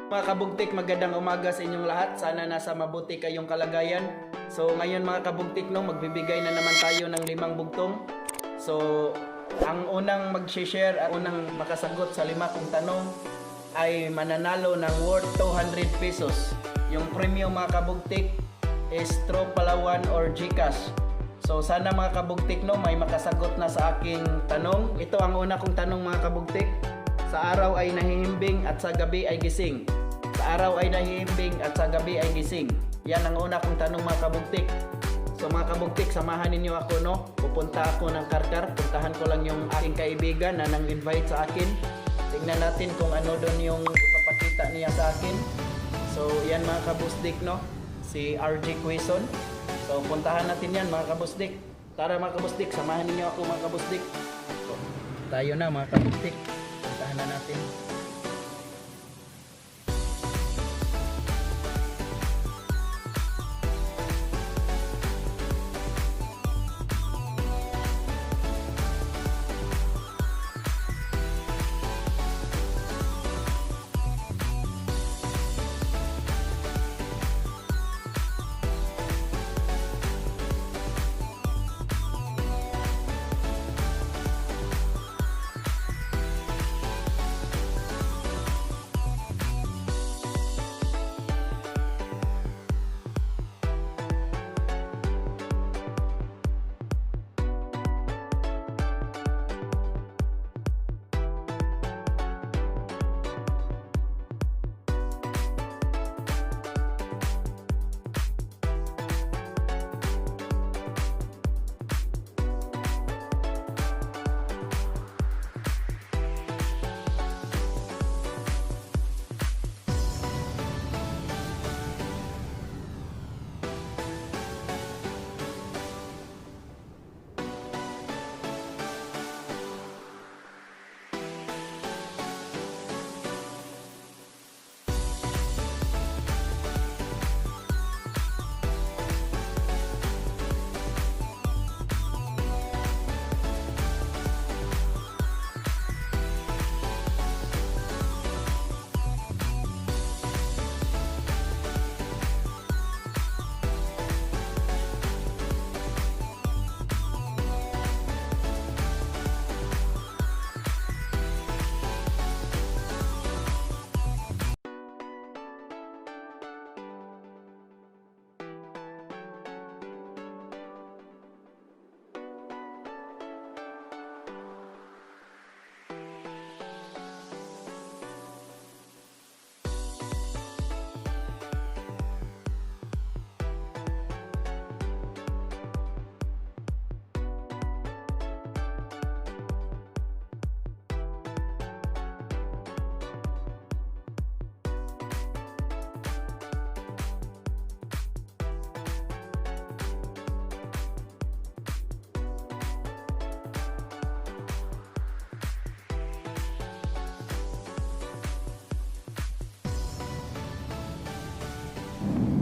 Mga kabugtik, magandang umaga sa inyong lahat. Sana nasa mabuti kayong kalagayan. So ngayon mga kabugtik, no, magbibigay na naman tayo ng 5 bugtong. So ang unang mag-share, ang unang makasagot sa 5 kong tanong ay mananalo ng worth 200 pesos. Yung premium mga kabugtik is True Palawan or GCash. So sana mga kabugtik, no, may makasagot na sa aking tanong. Ito ang una kong tanong mga kabugtik. Sa araw ay nahihimbing at sa gabi ay gising. Sa araw ay nahihimbing at sa gabi ay gising. Yan ang una kong tanong mga kabugtik. So mga kabugtik, samahan ninyo ako, no? Pupunta ako ng Karkar. Puntahan ko lang yung aking kaibigan na nang-invite sa akin. Tingnan natin kung ano doon yung ipapakita niya sa akin. So yan mga kabusdik, no? Si RJ Quezon. So puntahan natin yan mga kabusdik. Tara mga kabusdik, samahan ninyo ako mga kabusdik. So, tayo na mga kabusdik. Puntahan na natin.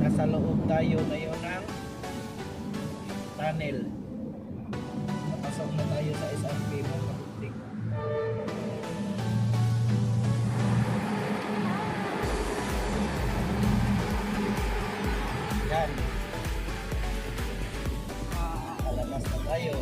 Nasa loob tayo ngayon ng tunnel. Napasok na tayo sa SRP mga kabugtik. Yan. Palabas na tayo.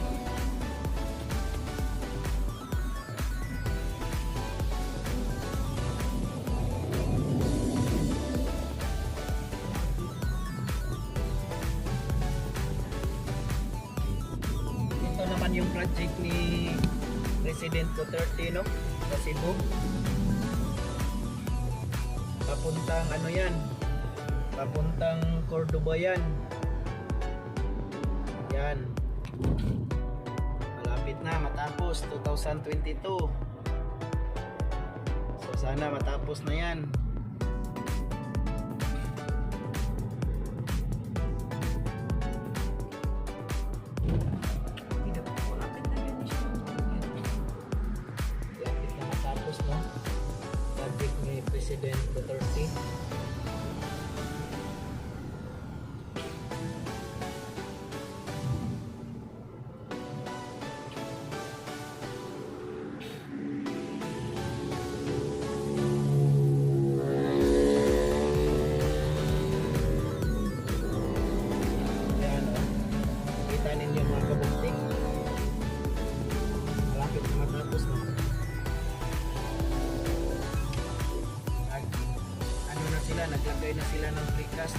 Naman yung project ni President Duterte, no, sa Cebu. Papuntang ano yan, papuntang Cordoba yan. Yan, malapit na matapos 2022. So sana matapos na yan. President Duterte. sila, naglagay na sila ng precast.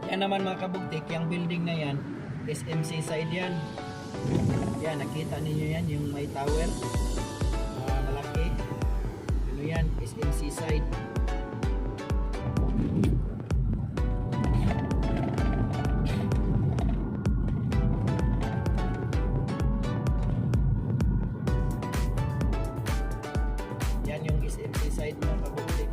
Yan naman mga kabugtik, yung building na yan, SMC side yan. Yan, nakita ninyo yan, yung may tower. Malaki. Ano yan, SMC side. Yan yung SMC side mga kabugtik.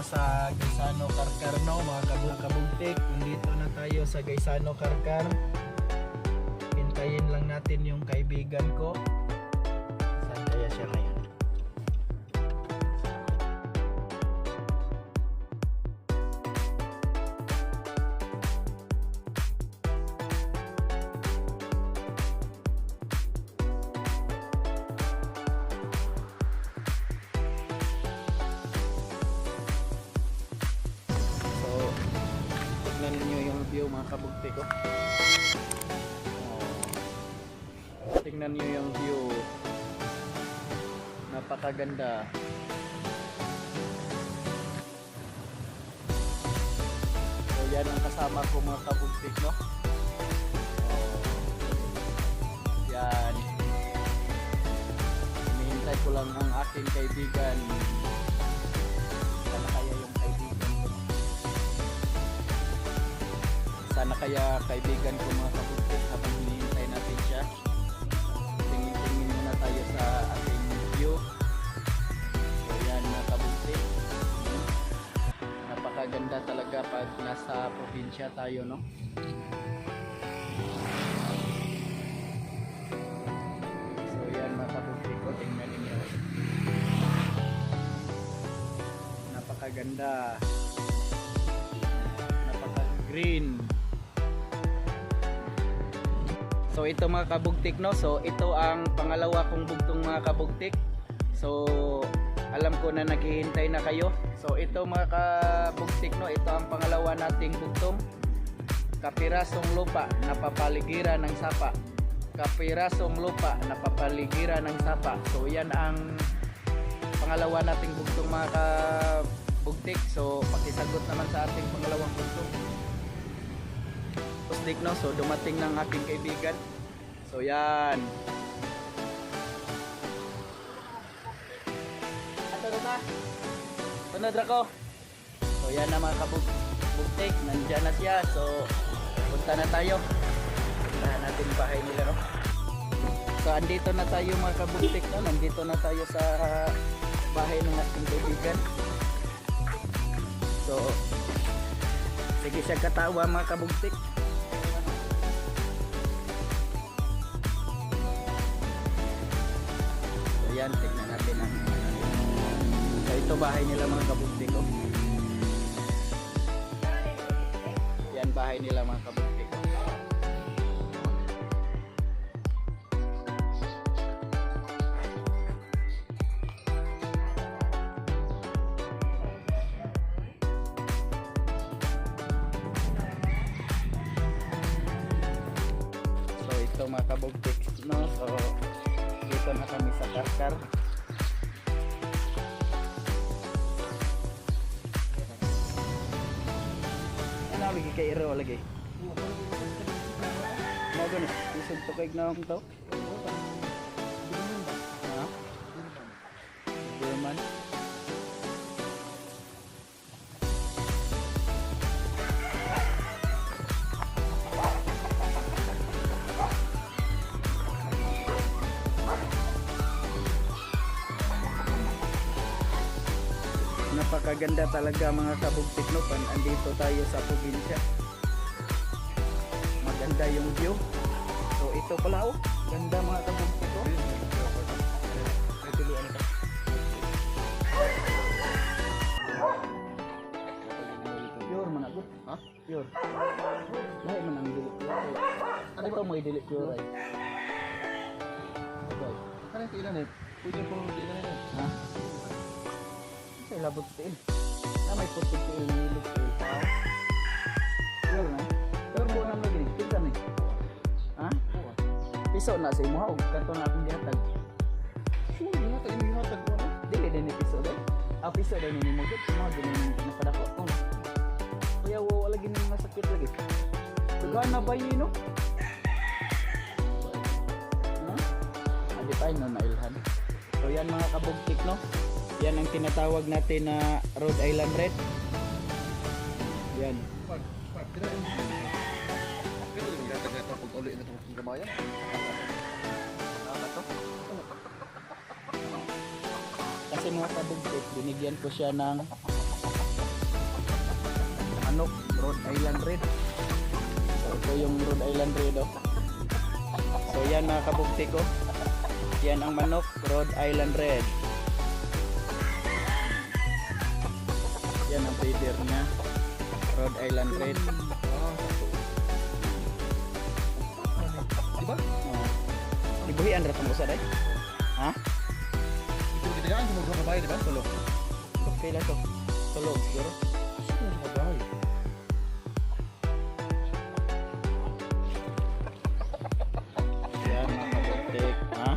Sa Gaisano Karkar no mga kabugtik, nandito na tayo sa Gaisano Karkar. Hintayin lang natin yung kaibigan ko. Saan kaya siya ngayon? Tignan niyo yung view mga kabugtik ko. Tignan niyo yung view. Napakaganda. So yan ang kasama ko mga kabugtik no. Yan. Hinihintay ko lang ang aking kaibigan. Sana kaya kaibigan ko mga kabugtik habang hinihintay natin siya. Tingin-tingin muna tayo sa ating view. So yan mga kabugtik. Napakaganda talaga pag nasa probinsya tayo no. So yan mga kabugtik ko, tingnan niyo. Napakaganda. Napaka-green. So ito mga kabugtik no, so ito ang pangalawa kong bugtong mga kabugtik. So alam ko na naghihintay na kayo. So ito mga kabugtik no, ito ang pangalawa nating bugtong. Kapirasong lupa na papaligiran ng sapa. Kapirasong lupa na papaligiran ng sapa. So yan ang pangalawa nating bugtong mga kabugtik. So pakisagot naman sa ating pangalawang bugtong. Pustik no, so dumating ng aking kaibigan. So yan. Ato na. Tunod ako. So yan na mga kabugtik, nandiyan na siya. So punta na tayo. Puntahan natin yung bahay nila no. So andito na tayo mga kabugtik no. Nandito na tayo sa bahay ng ating kaibigan. So sige siya katawa mga kabugtik. Yan, tignan natin ang so ito bahay nila mga kabugtik ko. Yan bahay nila mga kabugtik ko. So ito mga kabugtik no, so dito na kami sa Karkar. bagi kay iro lagi. Mau gani, isog to kay naong to. Ha? German. Napakaganda talaga mga kabugtik no, andito tayo sa probinsya. Maganda yung view. So ito pala oh, ganda mga kabugtik oh. Pure man ako. Ha? Pure. Lahi man ang dili. Ano ba mo i-delete pure ay? Okay. Kanang ilan eh? Pwede po ilan eh? Ha? Sa labot til. Na may putik til ni til pa. Pure na. Pero po nang lagi ni. Pinta ni. Ha? Piso na sa imo ha. Kanto na akong gihatag. Sure, nga tayo yung hatag ko na. Dili din ni piso day. Ah, piso day ni mo gud. Mo din ni napadako. Oh. Kuya wo lagi ni masakit lagi. Tugan na ba yun no? Ha? Adi pa no na ilhan. So yan mga kabugtik no. Yan ang tinatawag natin na Rhode Island Red. Yan. Pag, tira yung... Pero yung hatag na ito pag ulit na ito kung gamayan. Ano to? Kasi mga kabugtik, binigyan ko siya ng manok Rhode Island Red. So ito yung Rhode Island Red oh. So yan mga kabugtik ko. Yan ang manok Rhode Island Red. Yan ang feeder niya. Rhode Island Red. Diba? Oh. Ibuhian ra tong usa day. Ha? Ito kitigaan kung magkakabay, diba? Tulog. Okay lang to. Tulog siguro. Sino magkakabay? Yan mga kabuktik. Ha?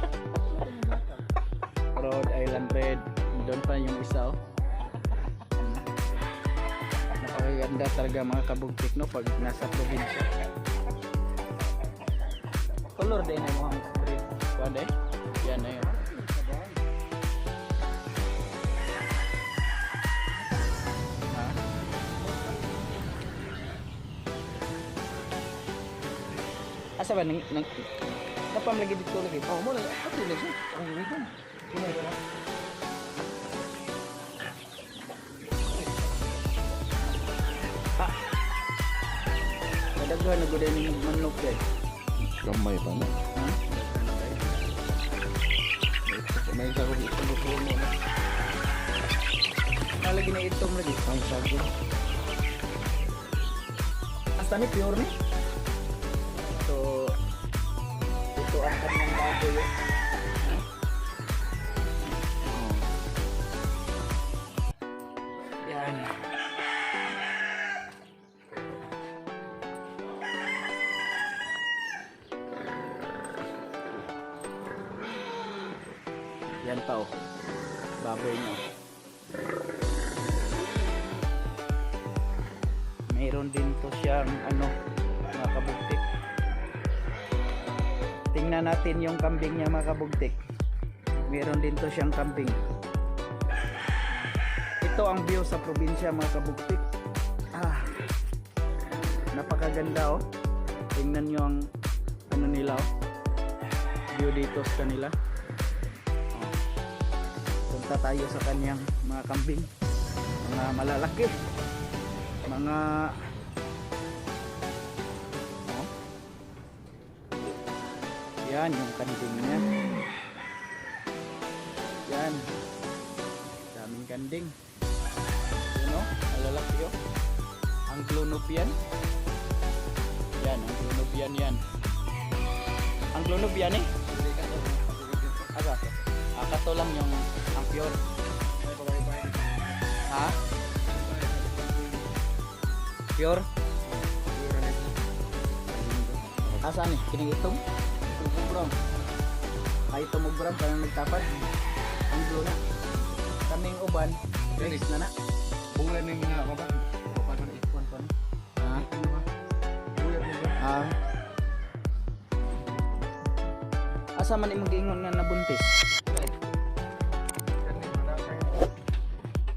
Rhode Island Red. Doon pa yung isa oh. Napakaganda talaga mga kabugtik no pag nasa probinsya. Color din ay mga breed. Kuan day. Yan na yun. Ha? Asa ba nang napam lagi dito lagi. Oh, mo lang. Ito lang siya. Ang rito. Kumay ka na. Kadaghan na gud ni manok day. Gamay pa na. Ha? May isa ko ito mo na. Nalagi na itong lagi. Ang sabi. Hasta ni pure ni. So ito ang kanyang baboy. Yan. Yan pa oh. Baboy niya. Mayroon din to siyang ano, mga kabugtik. Tingnan natin yung kambing niya mga kabugtik. Mayroon din to siyang kambing. Ito ang view sa probinsya mga kabugtik. Napakaganda oh. Tingnan nyo ang ano nila oh. View dito sa kanila. Punta tayo sa kanyang mga kambing. Mga malalaki. Mga yan yung kanding niya. Yan. Daming kanding. Yun o, malalaki o. Ang Glonopian. Yan, ang Glonopian yan. Ang Glonopian eh. Aga? Kato lang yung ang pure. Ha? Pure? Asaan eh? Kining itong? Itong ay tumugbrang parang nagtapat. Ang blue na. Kaming uban, race na na. Bunga na yung mga baba. Ha? Ah. Asa man imong giingon nga nabuntis?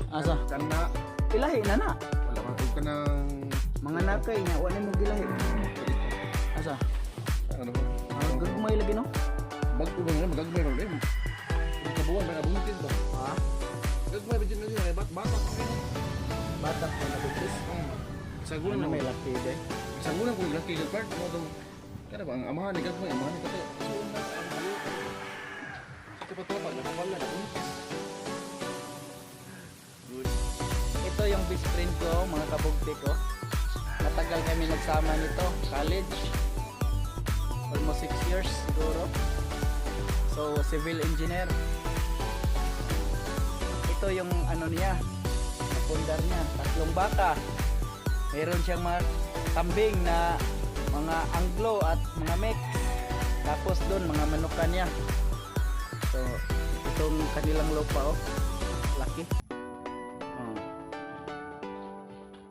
Asa? Kana Ilahi na na. wala man ko kanang Mga nakay nga wala mo gilahi. Asa? ano Gagmay lagi no? bago ba nga magagmay ron din. Kabuan ba nabuntis ba? Ha? Gagmay ba din na bata pa rin. Bata ka nabuntis. Sa Ano gulang may laki day? sa gulang ko laki ka part mo daw. Kana ba ang amahan ni gagmay amahan ni kate. Ito pa tropa na kapal na buntis. Good. Ito yung best friend ko, mga kabugti ko. Matagal kami nagsama nito, college. Almost 6 years siguro. So, civil engineer. Ito yung ano niya, pundar niya, 3 baka. Meron siyang mga kambing na mga Anglo at mga Mex. Tapos doon, mga manukan niya. So, itong kanilang lupa, oh. Laki. Oh.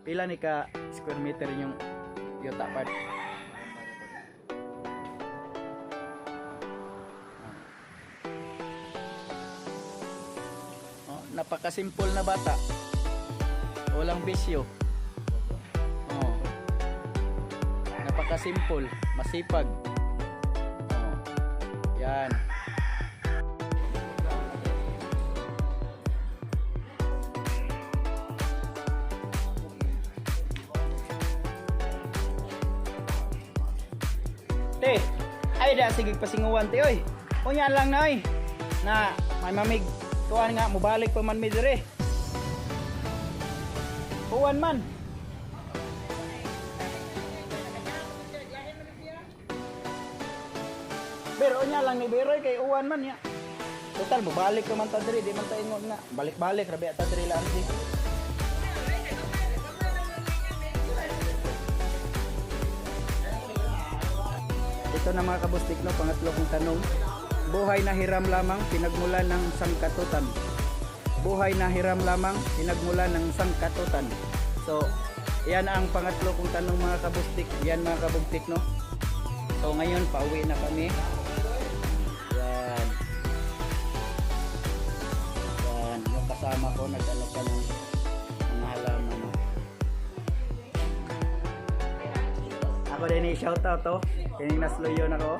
Pila ni ka square meter yung yuta part? Oh, napakasimple na bata. Walang bisyo. Oh. Napakasimple, masipag. Oh. Yan. Te, ay da sige pasinguan te oy. Unya lang na oy. Na may mamig tuan nga mobalik pa man mi dire. Uwan man. Pero unya lang ni Beroy kay uwan man ya. Total mobalik pa man ta dire, di man ta ingon nga. Balik-balik rabi ta dire lang di. Ito na mga kabustik no, pangatlo kong tanong. Buhay na hiram lamang, pinagmulan ng sangkatutan. Buhay na hiram lamang, pinagmulan ng sangkatutan. So, yan ang pangatlo kong tanong mga kabustik. Yan mga kabustik no. So ngayon, pauwi na kami. Yan. Yan, yung kasama ko, nag-ano ka ng mga halaman. No? Ako din i-shoutout to. Kining nasloyon ako.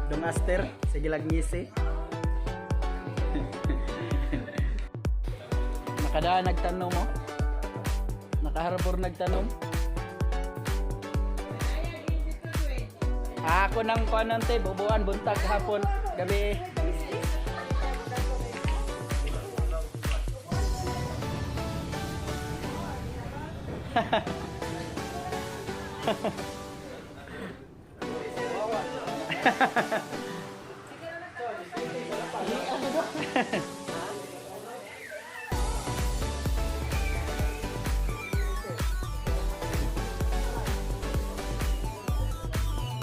Dong Aster, sige lang ngisi. Nakadaan nagtanong mo? Nakaharbor nagtanong? Ako nang panante, bubuan, buntag, hapon, gabi.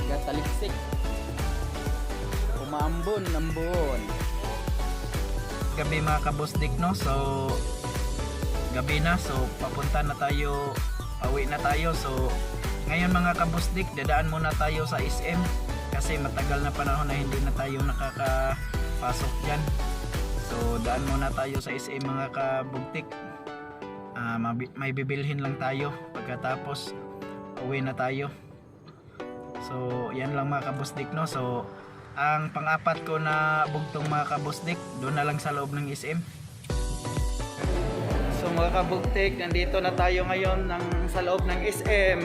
Gataliksik. Umaambon ng buon. Gabi mga kabusdik no. So gabi na, so papunta na tayo, pauwi na tayo. So ngayon mga kabusdik, dadaan muna tayo sa SM kasi matagal na panahon na hindi na tayo nakakapasok dyan. So daan muna tayo sa SM mga kabugtik. May bibilhin lang tayo, pagkatapos uwi na tayo. So yan lang mga kabusdik no. So ang pang-apat ko na bugtong mga kabusdik, doon na lang sa loob ng SM. So mga kabugtik, nandito na tayo ngayon sa loob ng SM.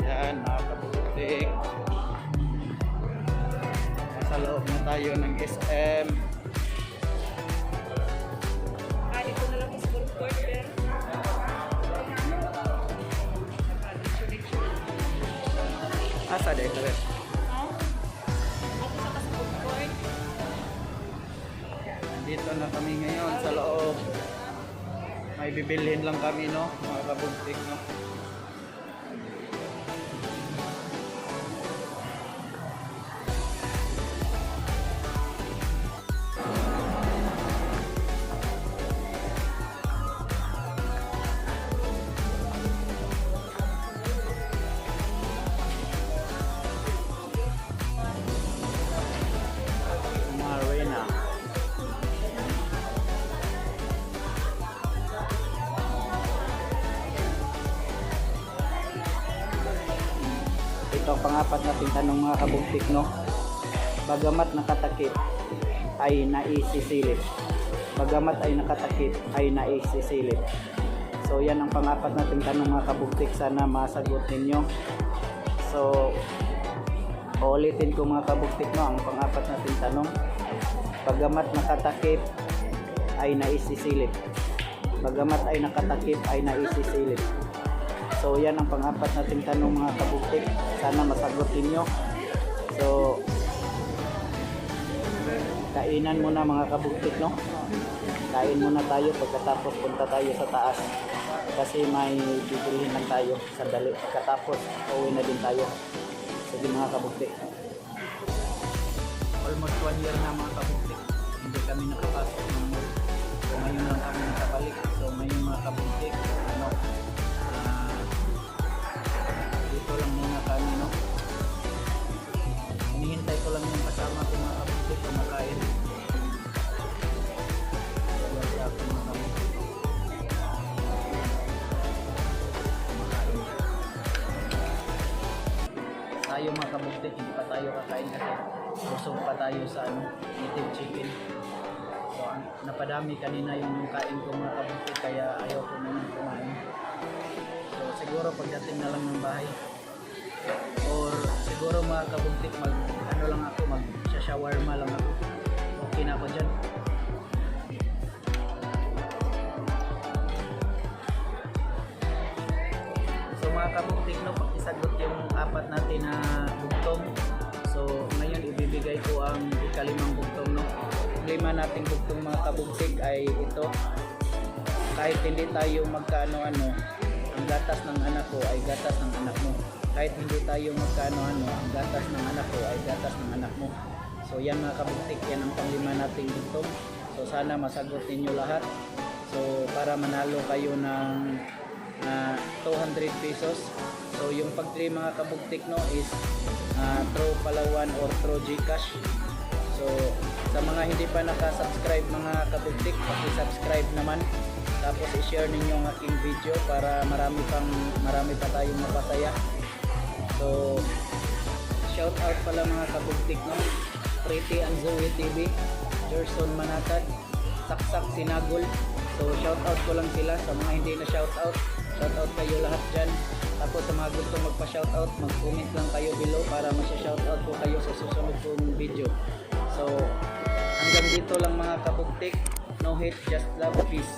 Yan mga kabugtik, sa loob na tayo ng SM. Dito na lang sa food court, pero Asa dahil na rin? ako sa food court. Dito na kami ngayon sa loob. May bibilhin lang kami no, mga kabuntik no. ito ang pang-apat nating tanong mga kabugtik, no? Bagamat nakatakip ay naisisilip. Bagamat ay nakatakip ay naisisilip. So yan ang pang-apat nating tanong mga kabugtik, sana masagot ninyo. So uulitin ko mga kabugtik, no, ang pang-apat nating tanong. Bagamat nakatakip ay naisisilip. Bagamat ay nakatakip ay naisisilip. So yan ang pang-apat nating tanong mga kabugtik, sana masagot ninyo. So kainan muna mga kabugtik, no? Kain muna tayo, pagkatapos punta tayo sa taas kasi may bibilihin lang tayo sandali, pagkatapos uwi na din tayo. Sige mga kabugtik, almost 1 year na mga kabugtik hindi kami nakapasok ng mall. So ngayon lang kami nakabalik. So ngayon mga kabugtik, ano, dito lang muna kami, no? Hinihintay ko lang yung kasama ko mga kabugtik kumakain. Tayo mga kabugtik, hindi pa tayo kakain kasi busog pa tayo sa native chicken. So napadami kanina yung kain ko mga kabugtik, kaya ayaw ko naman kumain. So siguro pagdating na lang ng bahay or siguro mga kabugtik mag shawarma lang ako, okay na ako dyan. So mga kabugtik, no, pakisagot yung apat natin na bugtong. So ngayon ibibigay ko ang ikalimang bugtong, no. Ang lima nating bugtong mga kabugtik ay ito: kahit hindi tayo magkaano-ano, ang gatas ng anak ko ay gatas ng anak mo. Kahit hindi tayo magkaano-ano, ang gatas ng anak ko ay gatas ng anak mo. So yan mga kabugtik, yan ang panglima nating bugtong. So sana masagot ninyo lahat. So para manalo kayo ng 200 pesos. So yung pag-3 mga kabugtik, no, is through Palawan or through GCash. So sa mga hindi pa nakasubscribe mga kabugtik, paki-subscribe naman. Tapos i-share ninyo ang aking video para marami pa tayong mapasaya. So shout out pala mga kabugtik, no, Pretty and Zoe TV, Gerson Manatad, Saksak Sinagol. So shout out ko lang sila. Sa mga hindi na shout out kayo lahat dyan. Tapos sa mga gusto magpa-shout out, mag-comment lang kayo below para masya-shout out ko kayo sa susunod kong video. So hanggang dito lang mga kabugtik. No hate, just love, peace.